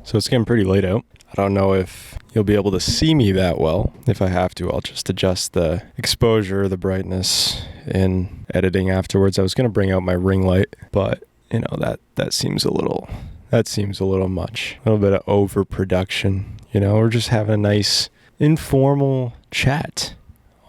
So it's getting pretty late out. I don't know if you'll be able to see me that well. If I have to, I'll just adjust the exposure, the brightness in editing afterwards. I was going to bring out my ring light, but that seems a little much. A little bit of overproduction. We're just having a nice informal chat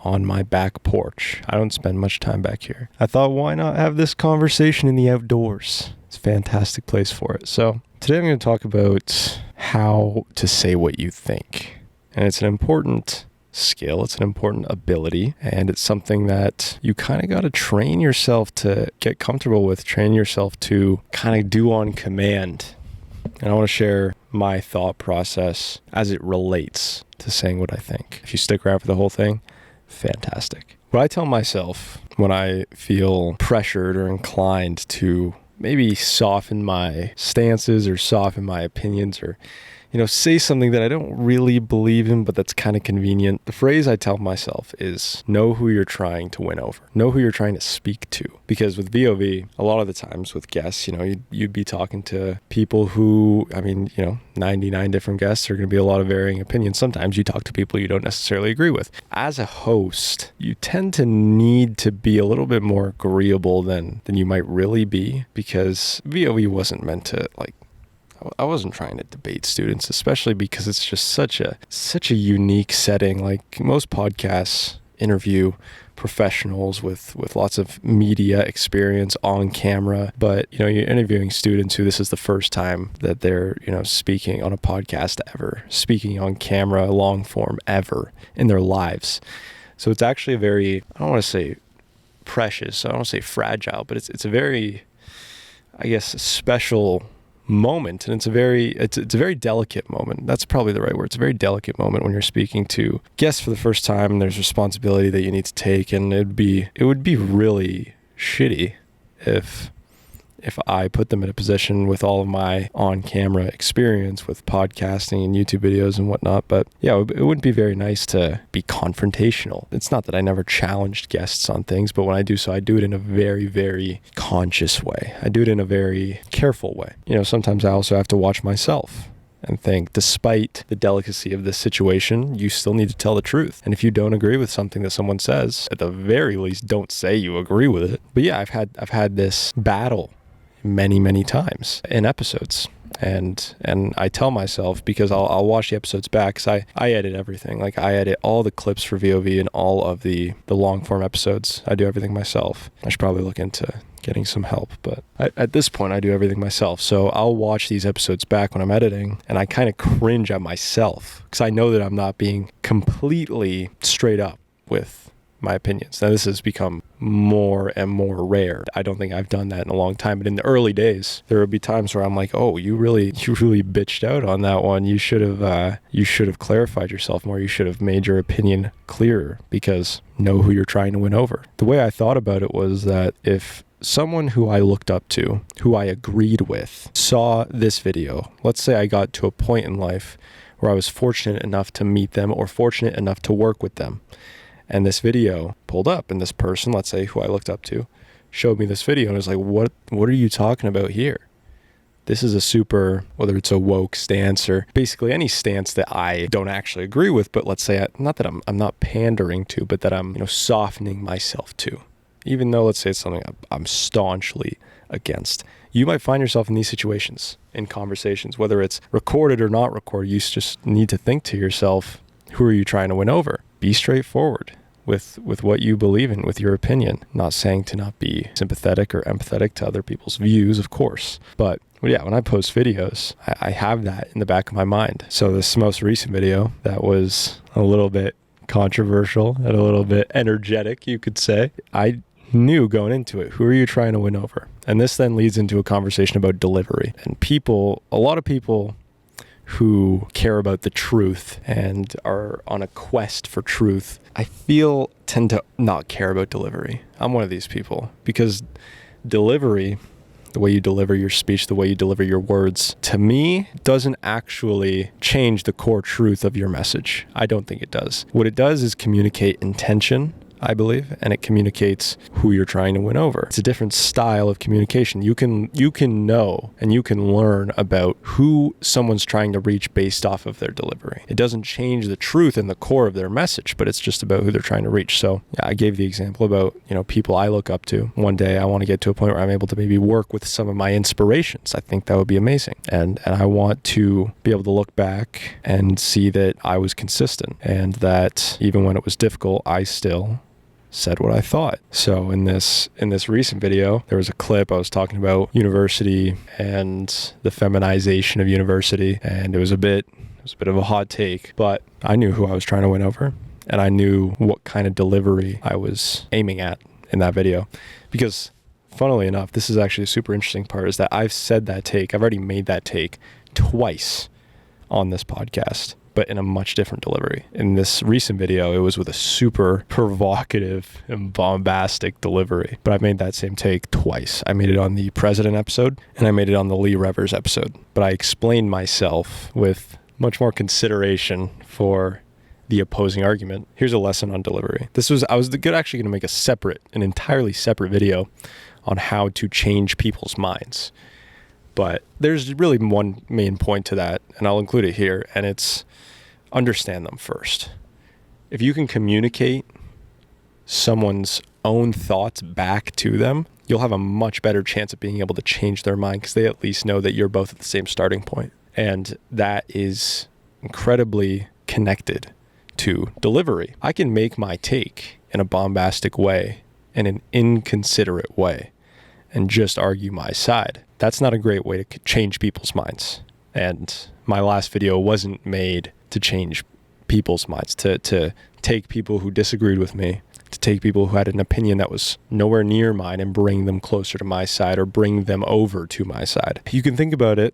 on my back porch. I don't spend much time back here. I thought, why not have this conversation in the outdoors? It's a fantastic place for it. So today I'm going to talk about how to say what you think. And it's an important skill. It's an important ability. And it's something that you kind of got to train yourself to get comfortable with, train yourself to kind of do on command. And I want to share my thought process as it relates to saying what I think. If you stick around for the whole thing, fantastic. What I tell myself when I feel pressured or inclined to maybe soften my stances or soften my opinions or, say something that I don't really believe in, but that's kind of convenient. The phrase I tell myself is know who you're trying to win over. Know who you're trying to speak to. Because with VOV, a lot of the times with guests, you'd be talking to people who, 99 different guests are going to be a lot of varying opinions. Sometimes you talk to people you don't necessarily agree with. As a host, you tend to need to be a little bit more agreeable than you might really be, because VOV wasn't meant to I wasn't trying to debate students, especially because it's just such a unique setting. Like most podcasts interview professionals with lots of media experience on camera, but you're interviewing students who this is the first time that they're speaking on a podcast ever, speaking on camera, long form ever in their lives. So it's actually a very, I don't want to say precious, I don't want to say fragile, but it's a very, I guess, special moment, and it's a very delicate moment. That's probably the right word. It's a very delicate moment when you're speaking to guests for the first time, and there's responsibility that you need to take, and it would be really shitty if I put them in a position with all of my on-camera experience with podcasting and YouTube videos and whatnot. But yeah, it wouldn't be very nice to be confrontational. It's not that I never challenged guests on things, but when I do so, I do it in a very, very conscious way. I do it in a very careful way. Sometimes I also have to watch myself and think, despite the delicacy of this situation, you still need to tell the truth. And if you don't agree with something that someone says, at the very least, don't say you agree with it. But yeah, I've had this battle many, many times in episodes. And I tell myself, because I'll watch the episodes back, because I edit everything. Like I edit all the clips for VOV and all of the long form episodes. I do everything myself. I should probably look into getting some help, but at this point I do everything myself. So I'll watch these episodes back when I'm editing, and I kind of cringe at myself because I know that I'm not being completely straight up with my opinions. Now this has become more and more rare. I don't think I've done that in a long time, but in the early days, there would be times where I'm like, oh, you really bitched out on that one. You should have clarified yourself more. You should have made your opinion clearer, because know who you're trying to win over. The way I thought about it was that if someone who I looked up to, who I agreed with, saw this video, let's say I got to a point in life where I was fortunate enough to meet them or fortunate enough to work with them, and this video pulled up, and this person, let's say, who I looked up to, showed me this video and was like, what are you talking about here? This is a super, whether it's a woke stance or basically any stance that I don't actually agree with, but let's say, not that I'm not pandering to, but that I'm softening myself to. Even though, let's say, it's something I'm staunchly against. You might find yourself in these situations, in conversations, whether it's recorded or not recorded. You just need to think to yourself, who are you trying to win over? Be straightforward with what you believe in, with your opinion. Not saying to not be sympathetic or empathetic to other people's views, of course. But yeah, when I post videos, I have that in the back of my mind. So this most recent video that was a little bit controversial and a little bit energetic, you could say, I knew going into it, who are you trying to win over? And this then leads into a conversation about delivery. And a lot of people who care about the truth and are on a quest for truth, I feel tend to not care about delivery. I'm one of these people, because delivery, the way you deliver your speech, the way you deliver your words, to me, doesn't actually change the core truth of your message. I don't think it does. What it does is communicate intention I believe, and it communicates who you're trying to win over. It's a different style of communication. You can know and you can learn about who someone's trying to reach based off of their delivery. It doesn't change the truth and the core of their message, but it's just about who they're trying to reach. So yeah, I gave the example about, people I look up to. One day I want to get to a point where I'm able to maybe work with some of my inspirations. I think that would be amazing. And I want to be able to look back and see that I was consistent and that even when it was difficult, I still said what I thought. So in this recent video, there was a clip I was talking about university and the feminization of university, and it was a bit of a hot take, but I knew who I was trying to win over, and I knew what kind of delivery I was aiming at in that video. Because funnily enough, this is actually a super interesting part, is that I've already made that take twice on this podcast, but in a much different delivery. In this recent video, it was with a super provocative and bombastic delivery, but I've made that same take twice. I made it on the President episode, and I made it on the Lee Revers episode, but I explained myself with much more consideration for the opposing argument. Here's a lesson on delivery. I was actually going to make an entirely separate video on how to change people's minds. But there's really one main point to that, and I'll include it here, and it's understand them first. If you can communicate someone's own thoughts back to them, you'll have a much better chance of being able to change their mind, because they at least know that you're both at the same starting point. And that is incredibly connected to delivery. I can make my take in a bombastic way, in an inconsiderate way, and just argue my side. That's not a great way to change people's minds. And my last video wasn't made to change people's minds, to take people who disagreed with me, to take people who had an opinion that was nowhere near mine and bring them closer to my side or bring them over to my side. You can think about it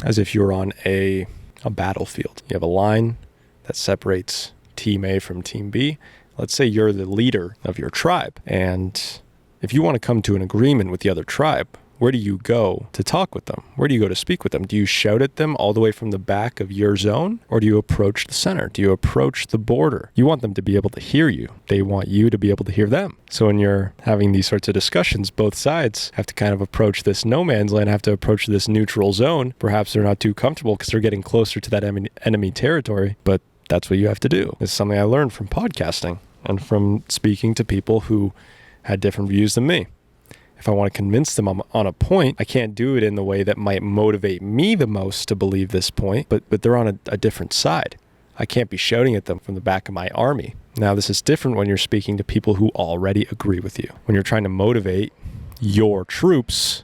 as if you're on a battlefield. You have a line that separates Team A from Team B. Let's say you're the leader of your tribe, and if you want to come to an agreement with the other tribe, where do you go to talk with them? Where do you go to speak with them? Do you shout at them all the way from the back of your zone? Or do you approach the center? Do you approach the border? You want them to be able to hear you. They want you to be able to hear them. So when you're having these sorts of discussions, both sides have to kind of approach this no man's land, have to approach this neutral zone. Perhaps they're not too comfortable because they're getting closer to that enemy territory, but that's what you have to do. It's something I learned from podcasting and from speaking to people who had different views than me. If I want to convince them I'm on a point, I can't do it in the way that might motivate me the most to believe this point, but they're on a different side. I can't be shouting at them from the back of my army. Now, this is different when you're speaking to people who already agree with you. When you're trying to motivate your troops,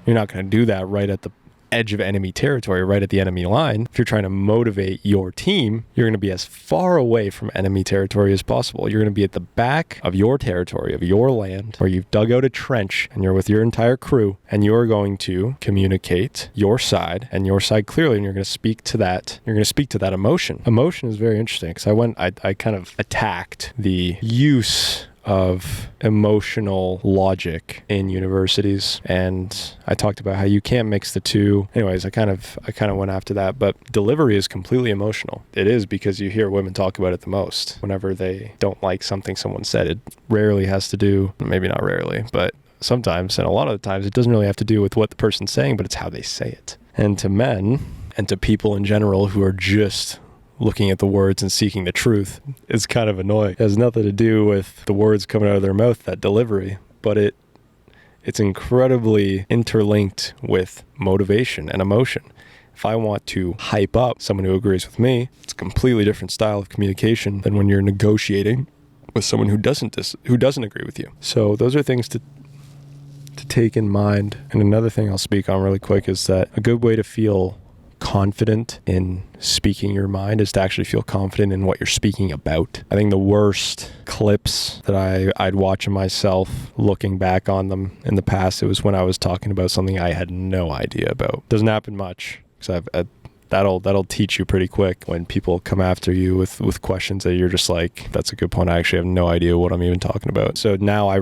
you're not going to do that right at the edge of enemy territory, right at the enemy line. If you're trying to motivate your team, you're going to be as far away from enemy territory as possible. You're going to be at the back of your territory, of your land, where you've dug out a trench and you're with your entire crew, and you're going to communicate your side and your side clearly, and you're going to speak to that. You're going to speak to that emotion. Emotion is very interesting, because I kind of attacked the use of emotional logic in universities, and I talked about how you can't mix the two. Anyways, I kind of went after that, but delivery is completely emotional. It is, because you hear women talk about it the most whenever they don't like something someone said. It rarely has to do, maybe not rarely, but sometimes, and a lot of the times, it doesn't really have to do with what the person's saying, but it's how they say it. And to men and to people in general who are just looking at the words and seeking the truth, is kind of annoying. It has nothing to do with the words coming out of their mouth, that delivery, but it's incredibly interlinked with motivation and emotion. If I want to hype up someone who agrees with me, it's a completely different style of communication than when you're negotiating with someone who doesn't agree with you. So those are things to take in mind. And another thing I'll speak on really quick is that a good way to feel confident in speaking your mind is to actually feel confident in what you're speaking about. I think the worst clips that I'd watch of myself, looking back on them in the past, it was when I was talking about something I had no idea about. Doesn't happen much, because that'll teach you pretty quick when people come after you with questions that you're just like, that's a good point, I actually have no idea what I'm even talking about. So now I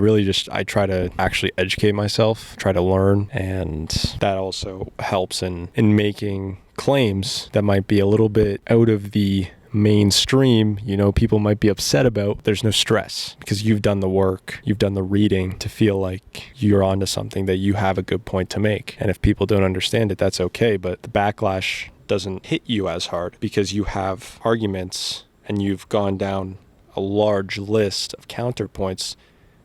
try to actually educate myself, try to learn, and that also helps in making claims that might be a little bit out of the mainstream, people might be upset about, there's no stress because you've done the work, you've done the reading to feel like you're onto something, that you have a good point to make. And if people don't understand it, that's okay. But the backlash doesn't hit you as hard because you have arguments and you've gone down a large list of counterpoints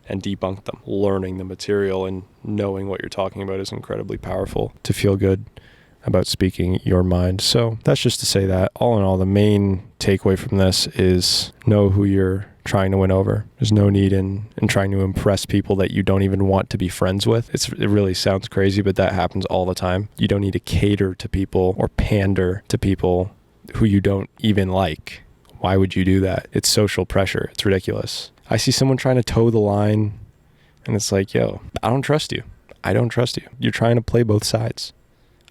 and debunked them. Learning the material and knowing what you're talking about is incredibly powerful to feel good about speaking your mind. So that's just to say that all in all, the main takeaway from this is know who you're trying to win over. There's no need in trying to impress people that you don't even want to be friends with. It really sounds crazy, but that happens all the time. You don't need to cater to people or pander to people who you don't even like. Why would you do that? It's social pressure. It's ridiculous. I see someone trying to toe the line and it's like, yo, I don't trust you. I don't trust you. You're trying to play both sides.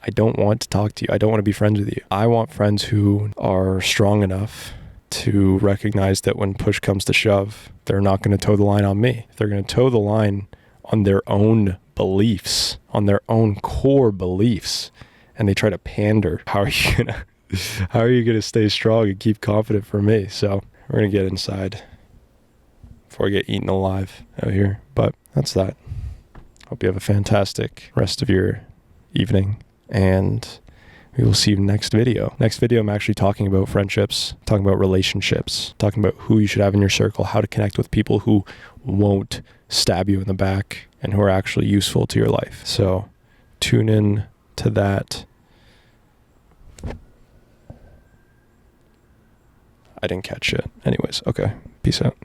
I don't want to talk to you. I don't want to be friends with you. I want friends who are strong enough to recognize that when push comes to shove, they're not going to toe the line on me. They're going to toe the line on their own beliefs, on their own core beliefs, and they try to pander. How are you gonna stay strong and keep confident for me? So we're gonna get inside before I get eaten alive out here. But that's that. Hope you have a fantastic rest of your evening, and we will see you next video. Next video, I'm actually talking about friendships, talking about relationships, talking about who you should have in your circle, how to connect with people who won't stab you in the back and who are actually useful to your life. So tune in to that. I didn't catch it. Anyways, okay. Peace out.